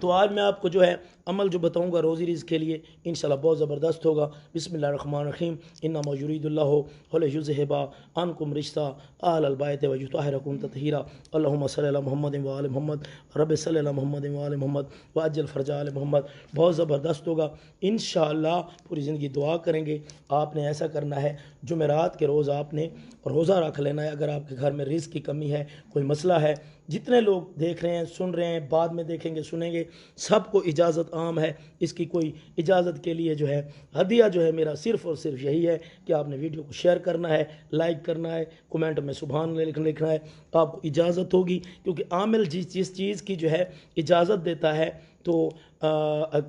تو آج میں آپ کو جو ہے عمل جو بتاؤں گا روزی رزق کے لیے انشاءاللہ بہت زبردست ہوگا۔ بسم اللہ الرحمن الرحیم، انما یرید اللہ لیذھب عنکم رجس اہل البیت ویطہرکم تطہیرا، اللہم صلی علی محمد وآل محمد، رب صلی علی محمد وآل محمد وعجل فرج آل محمد۔ بہت زبردست ہوگا انشاءاللہ، پوری زندگی دعا کریں گے۔ آپ نے ایسا کرنا ہے، جمعرات کے روز آپ نے روزہ رکھ لینا ہے۔ اگر آپ کے گھر میں رزق کی کمی ہے، کوئی مسئلہ ہے، جتنے لوگ دیکھ رہے ہیں سن رہے ہیں، بعد میں دیکھیں گے سنیں گے، سب کو اجازت عام ہے، اس کی کوئی اجازت کے لیے جو ہے ہدیہ جو ہے میرا صرف اور صرف یہی ہے کہ آپ نے ویڈیو کو شیئر کرنا ہے، لائک کرنا ہے، کومنٹ میں سبحان اللہ لکھنا ہے، آپ کو اجازت ہوگی، کیونکہ عامل جس چیز کی جو ہے اجازت دیتا ہے تو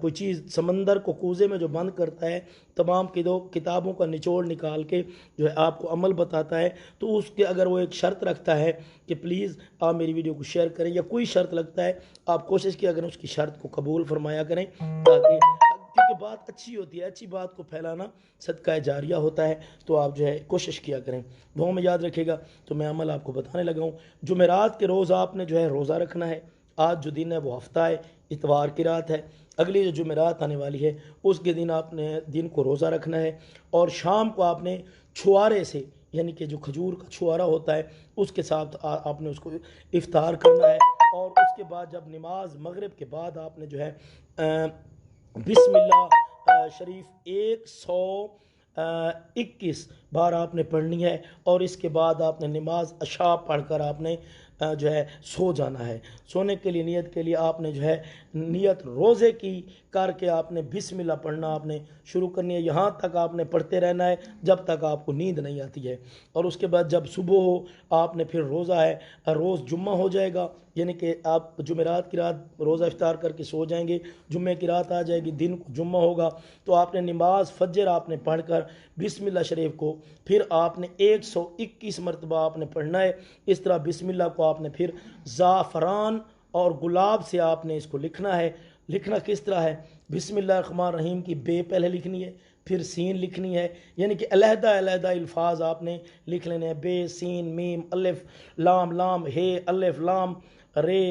کوئی چیز سمندر کو کوزے میں جو بند کرتا ہے، تمام کتابوں کا نچوڑ نکال کے جو ہے آپ کو عمل بتاتا ہے، تو اس کے اگر وہ ایک شرط رکھتا ہے کہ پلیز آپ میری ویڈیو کو شیئر کریں، یا کوئی شرط لگتا ہے، آپ کوشش کیا کریں اس کی شرط کو قبول فرمایا کریں، تاکہ کیونکہ بات اچھی ہوتی ہے، اچھی بات کو پھیلانا صدقہ جاریہ ہوتا ہے، تو آپ جو ہے کوشش کیا کریں۔ دعاؤں میں یاد رکھے گا۔ تو میں عمل آپ کو بتانے لگا ہوں۔ جمعرات کے روز آپ نے جو ہے روزہ رکھنا ہے۔ آج جو دن ہے وہ ہفتہ ہے، اتوار کی رات ہے، اگلی جو جمعرات آنے والی ہے اس کے دن آپ نے دن کو روزہ رکھنا ہے، اور شام کو آپ نے چھوارے سے، یعنی کہ جو کھجور کا چھوارا ہوتا ہے اس کے ساتھ آپ نے اس کو افطار کرنا ہے، اور اس کے بعد جب نماز مغرب کے بعد آپ نے جو ہے بسم اللہ شریف 121 بار آپ نے پڑھنی ہے، اور اس کے بعد آپ نے نماز عشاء پڑھ کر آپ نے جو ہے سو جانا ہے۔ سونے کے لیے نیت کے لیے آپ نے جو ہے نیت روزے کی کر کے آپ نے بسم اللہ پڑھنا آپ نے شروع کرنی ہے، یہاں تک آپ نے پڑھتے رہنا ہے جب تک آپ کو نیند نہیں آتی ہے، اور اس کے بعد جب صبح ہو آپ نے پھر روزہ ہے، روز جمعہ ہو جائے گا، یعنی کہ آپ جمعرات کی رات روزہ افطار کر کے سو جائیں گے، جمعے کی رات آ جائے گی، دن کو جمعہ ہوگا، تو آپ نے نماز فجر آپ نے پڑھ کر بسم اللہ شریف کو پھر آپ نے 121 مرتبہ آپ نے پڑھنا ہے۔ اس طرح بسم اللہ کو آپ نے پھر زعفران اور گلاب سے آپ نے اس کو لکھنا ہے۔ لکھنا کس طرح ہے؟ بسم اللہ الرحمن الرحیم کی بے پہلے لکھنی ہے، پھر سین لکھنی ہے، یعنی کہ علیحدہ علیحدہ الفاظ آپ نے لکھ لینے ہیں، بے، سین، میم، الف، لام، لام، ہے، الف، لام، رے،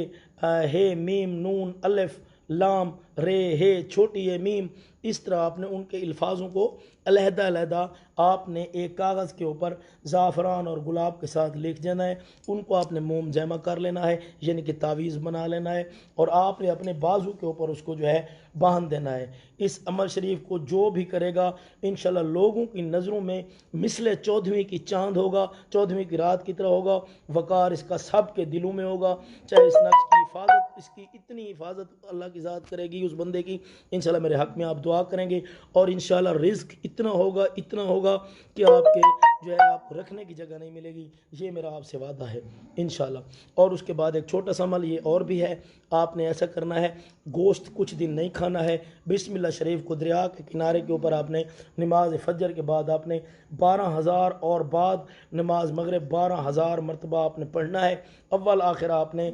ہے، میم، نون، الف، لام، رے، ہے، چھوٹی ہے، میم، اس طرح آپ نے ان کے الفاظوں کو علیحدہ علیحدہ آپ نے ایک کاغذ کے اوپر زعفران اور گلاب کے ساتھ لکھ دینا ہے، ان کو آپ نے موم جمع کر لینا ہے، یعنی کہ تعویذ بنا لینا ہے، اور آپ نے اپنے بازو کے اوپر اس کو جو ہے باندھ دینا ہے۔ اس عمل شریف کو جو بھی کرے گا انشاءاللہ لوگوں کی نظروں میں مثل 14ویں کی چاند ہوگا، 14ویں کی رات کی طرح ہوگا، وقار اس کا سب کے دلوں میں ہوگا، چاہے اس نفس کی حفاظت، اس کی اتنی حفاظت اللہ کی ذات کرے گی اس بندے کی، انشاءاللہ میرے حق میں آپ دعا کریں گے، اور انشاءاللہ رزق اتنا ہوگا کہ آپ کے جو ہے آپ کو رکھنے کی جگہ نہیں ملے گی، یہ میرا آپ سے وعدہ ہے انشاءاللہ۔ اور اس کے بعد ایک چھوٹا سا عمل یہ اور بھی ہے، آپ نے ایسا کرنا ہے، گوشت کچھ دن نہیں کھانا ہے، بسم اللہ شریف کو دریا کے کنارے کے اوپر آپ نے نماز فجر کے بعد آپ نے 12,000 اور بعد نماز مغرب 12,000 مرتبہ آپ نے پڑھنا ہے، اول آخر آپ نے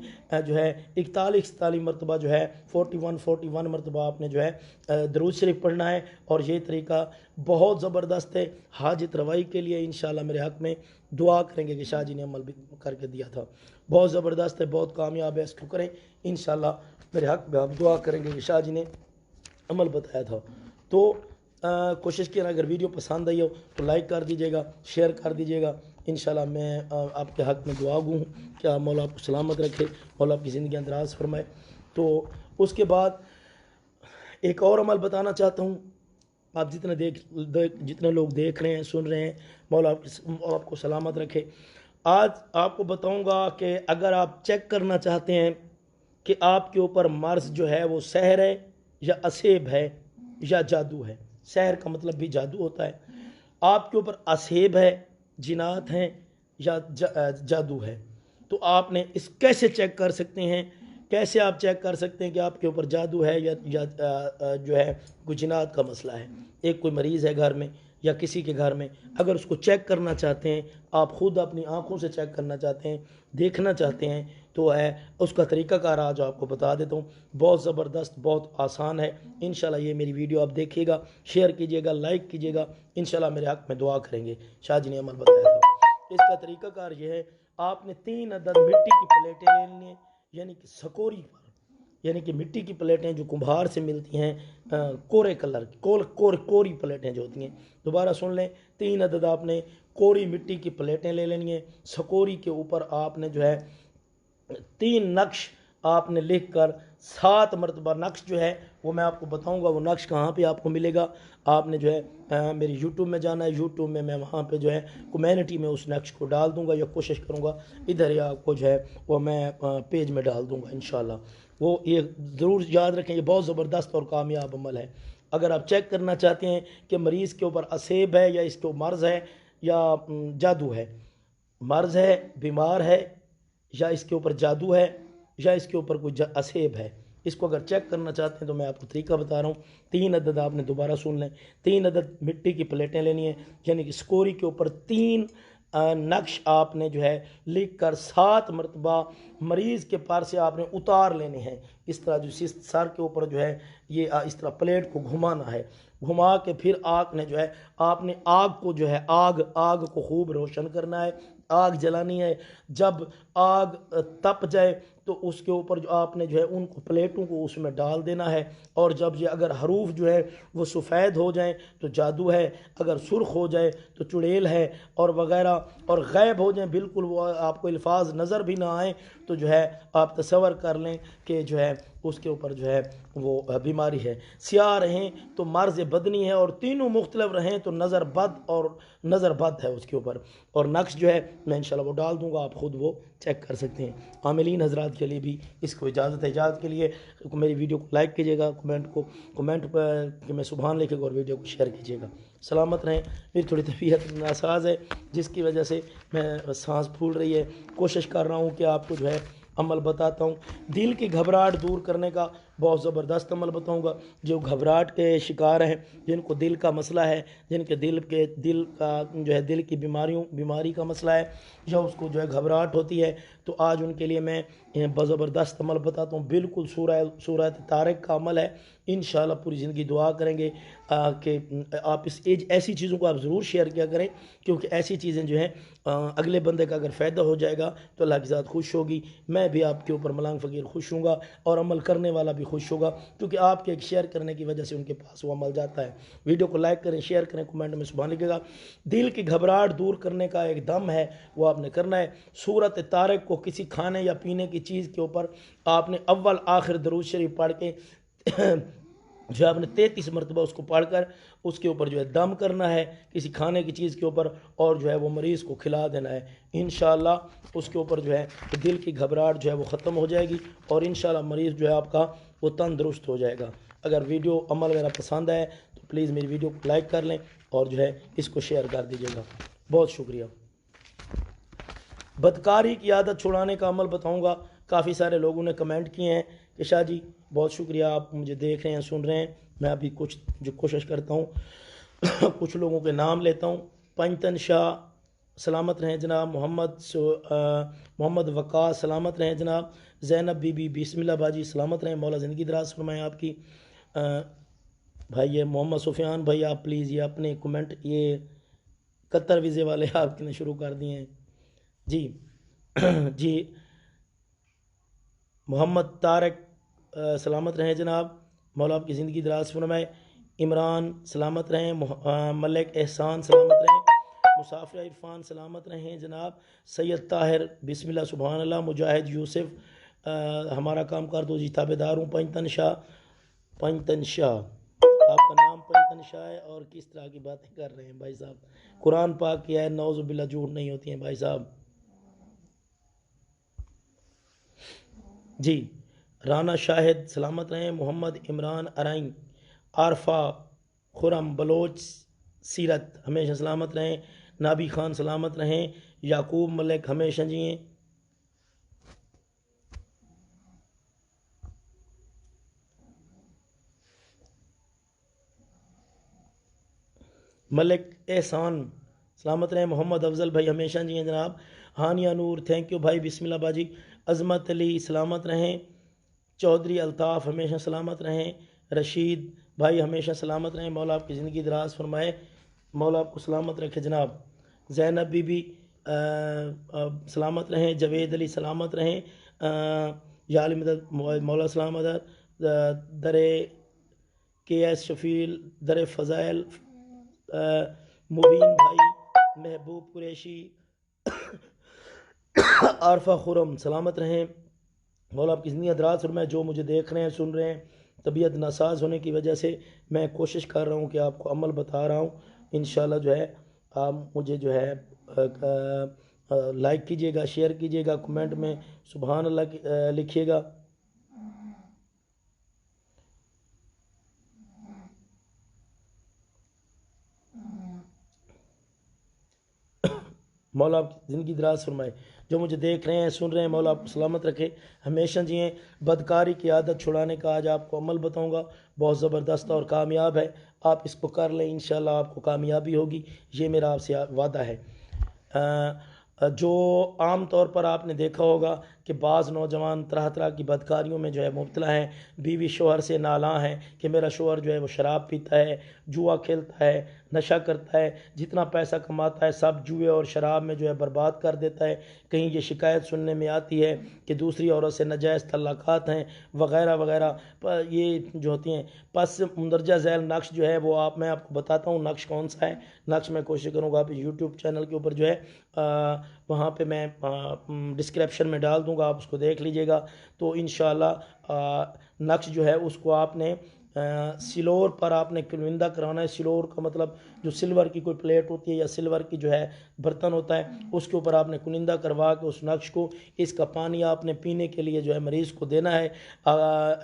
جو ہے 41 مرتبہ جو ہے 41 مرتبہ آپ نے جو ہے درود شریف پڑھنا ہے، اور یہ طریقہ بہت زبردست ہے حاجت روائی کے لیے، انشاءاللہ میرے حق میں دعا کریں گے کہ شاہ جی نے عمل بھی کر کے دیا تھا، بہت زبردست ہے، بہت کامیاب ہے، اس کو کریں انشاءاللہ میرے حق میں آپ دعا کریں گے کہ شاہ جی نے عمل بتایا تھا۔ تو کوشش کیا اگر ویڈیو پسند آئی ہو تو لائک کر دیجیے گا، شیئر کر دیجیے گا، انشاءاللہ میں آپ کے حق میں دعا گو ہوں کہ مولا آپ کو سلامت رکھے، مولا آپ کی زندگی اندراز فرمائے۔ تو اس کے بعد ایک اور عمل بتانا چاہتا ہوں، آپ جتنے لوگ دیکھ رہے ہیں سن رہے ہیں، مولا آپ کو سلامت رکھے۔ آج آپ کو بتاؤں گا کہ اگر آپ چیک کرنا چاہتے ہیں کہ آپ کے اوپر مرض جو ہے وہ سحر ہے یا اسیب ہے یا جادو ہے، سحر کا مطلب بھی جادو ہوتا ہے، آپ کے اوپر اسیب ہے، جنات ہیں یا جادو ہے، تو آپ نے اس کیسے چیک کر سکتے ہیں؟ کیسے آپ چیک کر سکتے ہیں کہ آپ کے اوپر جادو ہے یا جو ہے کوئی جنات کا مسئلہ ہے؟ ایک کوئی مریض ہے گھر میں یا کسی کے گھر میں، اگر اس کو چیک کرنا چاہتے ہیں، آپ خود اپنی آنکھوں سے چیک کرنا چاہتے ہیں، دیکھنا چاہتے ہیں، تو ہے اس کا طریقہ کار آج آپ کو بتا دیتا ہوں، بہت زبردست، بہت آسان ہے، انشاءاللہ یہ میری ویڈیو آپ دیکھیے گا، شیئر کیجیے گا، لائک کیجیے گا، انشاءاللہ میرے حق میں دعا کریں گے، شاہ جی نے عمل بتایا تھا۔ اس کا طریقہ کار یہ ہے، آپ نے 3 عدد مٹی کی پلیٹیں لے لینی ہیں، یعنی کہ سکوری پر یعنی کہ مٹی کی پلیٹیں جو کمبھار سے ملتی ہیں کورے کلر کی کوری پلیٹیں جو ہوتی ہیں، دوبارہ سن لیں، 3 عدد آپ نے کوری مٹی کی پلیٹیں لے لینی ہیں. سکوری کے اوپر آپ نے جو ہے 3 نقش آپ نے لکھ کر 7 مرتبہ نقش جو ہے وہ میں آپ کو بتاؤں گا وہ نقش کہاں پہ آپ کو ملے گا. آپ نے جو ہے میری یوٹیوب میں جانا ہے، یوٹیوب میں وہاں پہ جو ہے کمیونٹی میں اس نقش کو ڈال دوں گا، یا کوشش کروں گا ادھر یا آپ کو جو ہے وہ میں پیج میں ڈال دوں گا انشاءاللہ. وہ یہ ضرور یاد رکھیں، یہ بہت زبردست اور کامیاب عمل ہے. اگر آپ چیک کرنا چاہتے ہیں کہ مریض کے اوپر اسیب ہے یا اس کو مرض ہے یا جادو ہے، مرض ہے، بیمار ہے، یا اس کے اوپر جادو ہے، یا اس کے اوپر کوئی اسیب ہے، اس کو اگر چیک کرنا چاہتے ہیں تو میں آپ کو طریقہ بتا رہا ہوں. 3 عدد آپ نے دوبارہ سن لیں، 3 عدد مٹی کی پلیٹیں لینی ہیں، یعنی کہ سکوری کے اوپر 3 نقش آپ نے جو ہے لکھ کر 7 مرتبہ مریض کے پار سے آپ نے اتار لینے ہیں. اس طرح جو سر کے اوپر جو ہے یہ اس طرح پلیٹ کو گھمانا ہے، گھما کے پھر آگ نے جو ہے آپ نے آگ کو جو ہے آگ کو خوب روشن کرنا ہے، آگ جلانی ہے. جب آگ تپ جائے تو اس کے اوپر جو آپ نے جو ہے ان کو پلیٹوں کو اس میں ڈال دینا ہے. اور جب یہ اگر حروف جو ہے وہ سفید ہو جائیں تو جادو ہے، اگر سرخ ہو جائے تو چڑیل ہے، اور وغیرہ، اور غائب ہو جائیں بالکل، وہ آپ کو الفاظ نظر بھی نہ آئیں تو جو ہے آپ تصور کر لیں کہ جو ہے اس کے اوپر جو ہے وہ بیماری ہے. سیاہ رہیں تو مرض بدنی ہے، اور تینوں مختلف رہیں تو نظر بد ہے اس کے اوپر. اور نقش جو ہے میں انشاءاللہ وہ ڈال دوں گا، آپ خود وہ چیک کر سکتے ہیں. عاملین حضرات کے لیے بھی اس کو اجازت ہے. اجازت کے لیے میری ویڈیو کو لائک کیجیے گا، کمنٹ پر کہ میں سبحان لکھے گا، اور ویڈیو کو شیئر کیجیے گا. سلامت رہیں. میری تھوڑی طبیعت ناساز ہے جس کی وجہ سے میں سانس پھول رہی ہے. کوشش کر رہا ہوں کہ آپ کو جو ہے عمل بتاتا ہوں. دل کی گھبراہٹ دور کرنے کا بہت زبردست عمل بتاؤں گا. جو گھبراہٹ کے شکار ہیں، جن کو دل کا مسئلہ ہے، جن کے دل کا جو ہے دل کی بیماری کا مسئلہ ہے، یا اس کو جو ہے گھبراہٹ ہوتی ہے، تو آج ان کے لیے میں زبردست عمل بتاتا ہوں. بالکل سورہ طارق کا عمل ہے. انشاءاللہ پوری زندگی دعا کریں گے کہ آپ ایسی چیزوں کو آپ ضرور شیئر کیا کریں، کیونکہ ایسی چیزیں جو ہیں اگلے بندے کا اگر فائدہ ہو جائے گا تو اللہ کی ذات خوش ہوگی. میں بھی آپ کے اوپر ملانگ فقیر خوش ہوں گا، اور عمل کرنے والا بھی خوش ہوگا، کیونکہ آپ کے ایک شیئر کرنے کی وجہ سے ان کے پاس وہ عمل جاتا ہے. ویڈیو کو لائک کریں، شیئر کریں، کمنٹ میں سبحان لکھے گا. دل کی گھبراہٹ دور کرنے کا ایک دم ہے، وہ آپ نے کرنا ہے. سورۃ طارق کو کسی کھانے یا پینے کی چیز کے اوپر آپ نے اول آخر درود شریف پڑھ کے جو آپ نے 33 مرتبہ اس کو پڑھ کر اس کے اوپر جو ہے دم کرنا ہے کسی کھانے کی چیز کے اوپر، اور جو ہے وہ مریض کو کھلا دینا ہے. انشاءاللہ اس کے اوپر جو ہے دل کی گھبراہٹ جو ہے وہ ختم ہو جائے گی، اور انشاءاللہ مریض جو ہے آپ کا وہ تندرست ہو جائے گا. اگر ویڈیو عمل میرا پسند ہے تو پلیز میری ویڈیو کو لائک کر لیں، اور جو ہے اس کو شیئر کر دیجیے گا. بہت شکریہ. بدکاری کی عادت چھڑانے کا عمل بتاؤں گا. کافی سارے لوگوں نے کمنٹ کیے ہیں کہ شاہ جی بہت شکریہ، آپ مجھے دیکھ رہے ہیں، سن رہے ہیں. میں ابھی کچھ جو کوشش کرتا ہوں کچھ لوگوں کے نام لیتا ہوں. پنجتن شاہ سلامت رہیں جناب. محمد وقاص سلامت رہیں جناب. زینب بی بی بسم اللہ باجی سلامت رہیں، مولا زندگی دراز فرمائیں آپ کی. بھائی یہ محمد سفیان بھائی، آپ پلیز یہ اپنے کمنٹ یہ قطر ویزے والے آپ نے شروع کر دیے ہیں جی. جی محمد طارق سلامت رہیں جناب، مولا آپ کی زندگی دراز فرمائے. عمران سلامت رہیں. ملک احسان سلامت رہیں. مسافر عرفان سلامت رہیں جناب. سید طاہر بسم اللہ سبحان اللہ. مجاہد یوسف ہمارا کام کر دو جی، تابع دار ہوں. پنجتن شاہ آپ کا نام پنجتن شاہ ہے، اور کس طرح کی باتیں کر رہے ہیں بھائی صاحب. قرآن پاک کی ہے نعوذ باللہ جھوٹ نہیں ہوتی ہیں بھائی صاحب. جی رانا شاہد سلامت رہیں. محمد عمران ارائیں. عارفہ خرم بلوچ سیرت ہمیشہ سلامت رہیں. نابی خان سلامت رہیں. یعقوب ملک ہمیشہ جئیں. ملک احسان سلامت رہیں. محمد افضل بھائی ہمیشہ جئیں جناب. ہانیہ نور تھینک یو بھائی. بسم اللہ باجی. عظمت علی سلامت رہیں. چودھری الطاف ہمیشہ سلامت رہیں. رشید بھائی ہمیشہ سلامت رہیں، مولا آپ کی زندگی دراز فرمائے، مولا آپ کو سلامت رکھے جناب. زینب بی بی سلامت رہیں. جوید علی سلامت رہیں. یا علی مدد مولا اسلام مدد در کے ایس شفیل در فضائل مبین بھائی محبوب قریشی عارفہ خرم سلامت رہیں. مولا آپ کی زندگی دراز فرمائے. جو مجھے دیکھ رہے ہیں سن رہے ہیں طبیعت ناساز ہونے کی وجہ سے میں کوشش کر رہا ہوں کہ آپ کو عمل بتا رہا ہوں. انشاءاللہ جو ہے آپ مجھے جو ہے لائک کیجئے گا, شیئر کیجئے گا, کمنٹ میں سبحان اللہ لکھیے گا. مولا آپ کی زندگی دراز فرمائے. جو مجھے دیکھ رہے ہیں سن رہے ہیں مولا آپ کو سلامت رکھے, ہمیشہ جئیں. بدکاری کی عادت چھڑانے کا آج آپ کو عمل بتاؤں گا, بہت زبردست اور کامیاب ہے. آپ اس کو کر لیں, انشاءاللہ آپ کو کامیابی ہوگی, یہ میرا آپ سے وعدہ ہے. جو عام طور پر آپ نے دیکھا ہوگا کہ بعض نوجوان طرح طرح کی بدکاریوں میں جو ہے مبتلا ہیں. بیوی شوہر سے نالاں ہیں کہ میرا شوہر جو ہے وہ شراب پیتا ہے, جوا کھیلتا ہے, نشہ کرتا ہے, جتنا پیسہ کماتا ہے سب جوئے اور شراب میں جو ہے برباد کر دیتا ہے. کہیں یہ شکایت سننے میں آتی ہے کہ دوسری عورت سے ناجائز تعلقات ہیں وغیرہ وغیرہ, یہ جو ہوتی ہیں. پس مندرجہ ذیل نقش جو ہے وہ میں آپ کو بتاتا ہوں نقش کون سا ہے. نقش میں کوشش کروں گا آپ یوٹیوب چینل کے اوپر جو ہے وہاں پہ میں ڈسکرپشن میں ڈال دوں گا, آپ اس کو دیکھ لیجئے گا. تو انشاءاللہ نقش جو ہے اس کو آپ نے سلور پر آپ نے کلوندہ کرانا ہے. سلور کا مطلب جو سلور کی کوئی پلیٹ ہوتی ہے یا سلور کی جو ہے برتن ہوتا ہے, اس کے اوپر آپ نے کلوندہ کروا کے اس نقش کو, اس کا پانی آپ نے پینے کے لیے جو ہے مریض کو دینا ہے.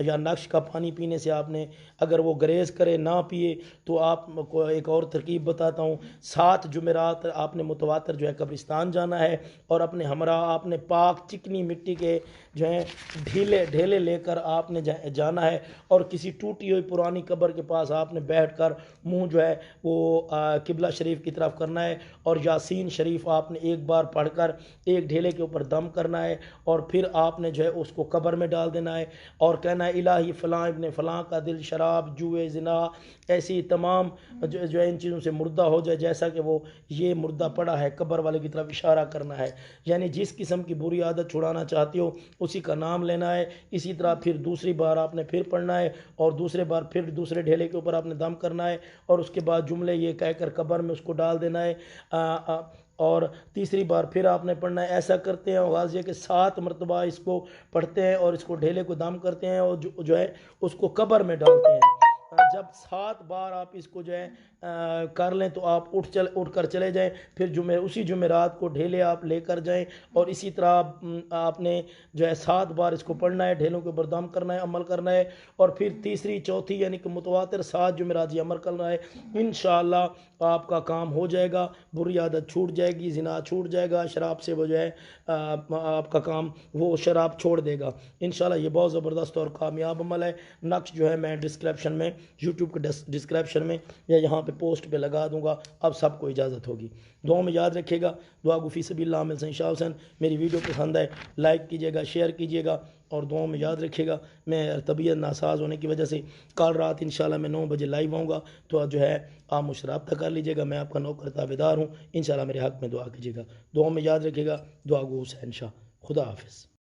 یا نقش کا پانی پینے سے آپ نے اگر وہ گریز کرے نہ پیے تو آپ کو ایک اور ترکیب بتاتا ہوں. 7 جمعرات آپ نے متواتر جو ہے قبرستان جانا ہے اور اپنے ہمراہ آپ نے پاک چکنی مٹی کے جو ہیں ڈھیلے لے کر آپ نے جانا ہے, اور کسی ٹوٹی ہوئی پرانی قبر کے پاس آپ نے بیٹھ کر منہ جو ہے وہ قبلہ شریف کی طرف کرنا ہے, اور یاسین شریف آپ نے ایک بار پڑھ کر ایک ڈھیلے کے اوپر دم کرنا ہے, اور پھر آپ نے جو ہے اس کو قبر میں ڈال دینا ہے اور کہنا ہے الہی فلاں ابن فلاں کا دل شراب جوئے زنا ایسی تمام جو ہے ان چیزوں سے مردہ ہو جائے جیسا کہ وہ یہ مردہ پڑا ہے. قبر والے کی طرف اشارہ کرنا ہے, یعنی جس قسم کی بری عادت چھڑانا چاہتے ہو اسی کا نام لینا ہے. اسی طرح پھر دوسری بار آپ نے پھر پڑھنا ہے اور دوسرے بار پھر دوسرے ڈھیلے کے اوپر آپ نے دم کرنا ہے, اور اس کے بعد جملے یہ کہہ کر قبر میں اس کو ڈال دینا ہے. اور تیسری بار پھر آپ نے پڑھنا ہے. ایسا کرتے ہیں غازیہ کہ 7 مرتبہ اس کو پڑھتے ہیں اور اس کو ڈھیلے کو دم کرتے ہیں اور جو ہے اس کو قبر میں ڈالتے ہیں. جب 7 بار آپ اس کو جو ہے کر لیں تو آپ اٹھ کر چلے جائیں. پھر اسی جمعرات کو ڈھیلے آپ لے کر جائیں, اور اسی طرح آپ نے جو ہے 7 بار اس کو پڑھنا ہے, ڈھیلوں کے اوپر دم کرنا ہے, عمل کرنا ہے, اور پھر تیسری چوتھی یعنی کہ متواتر 7 جمعرات یہ عمل کرنا ہے. انشاءاللہ آپ کا کام ہو جائے گا, بری عادت چھوٹ جائے گی, زنا چھوٹ جائے گا, شراب سے وہ جو ہے آپ کا کام وہ شراب چھوڑ دے گا. انشاءاللہ یہ بہت زبردست اور کامیاب عمل ہے. نقش جو ہے میں ڈسکرپشن میں یوٹیوب کے ڈسکرپشن میں یا یہاں پہ پوسٹ پہ لگا دوں گا. اب سب کو اجازت ہوگی. دعاؤں میں یاد رکھے گا. دعا گو فی سبیل اللہ عامل شاہ حسین. میری ویڈیو پسند ہے لائک کیجئے گا, شیئر کیجئے گا, اور دعاؤں میں یاد رکھے گا. میں طبیعت ناساز ہونے کی وجہ سے کل رات انشاءاللہ میں 9 بجے لائیو آؤں گا, تو جو ہے آپ مجھ سے رابطہ کر لیجئے گا. میں آپ کا نوکر تابعدار ہوں. انشاءاللہ میرے حق میں دعا کیجئے گا. دعاؤں میں یاد رکھے گا. دعا گو حسین شاہ. خدا حافظ.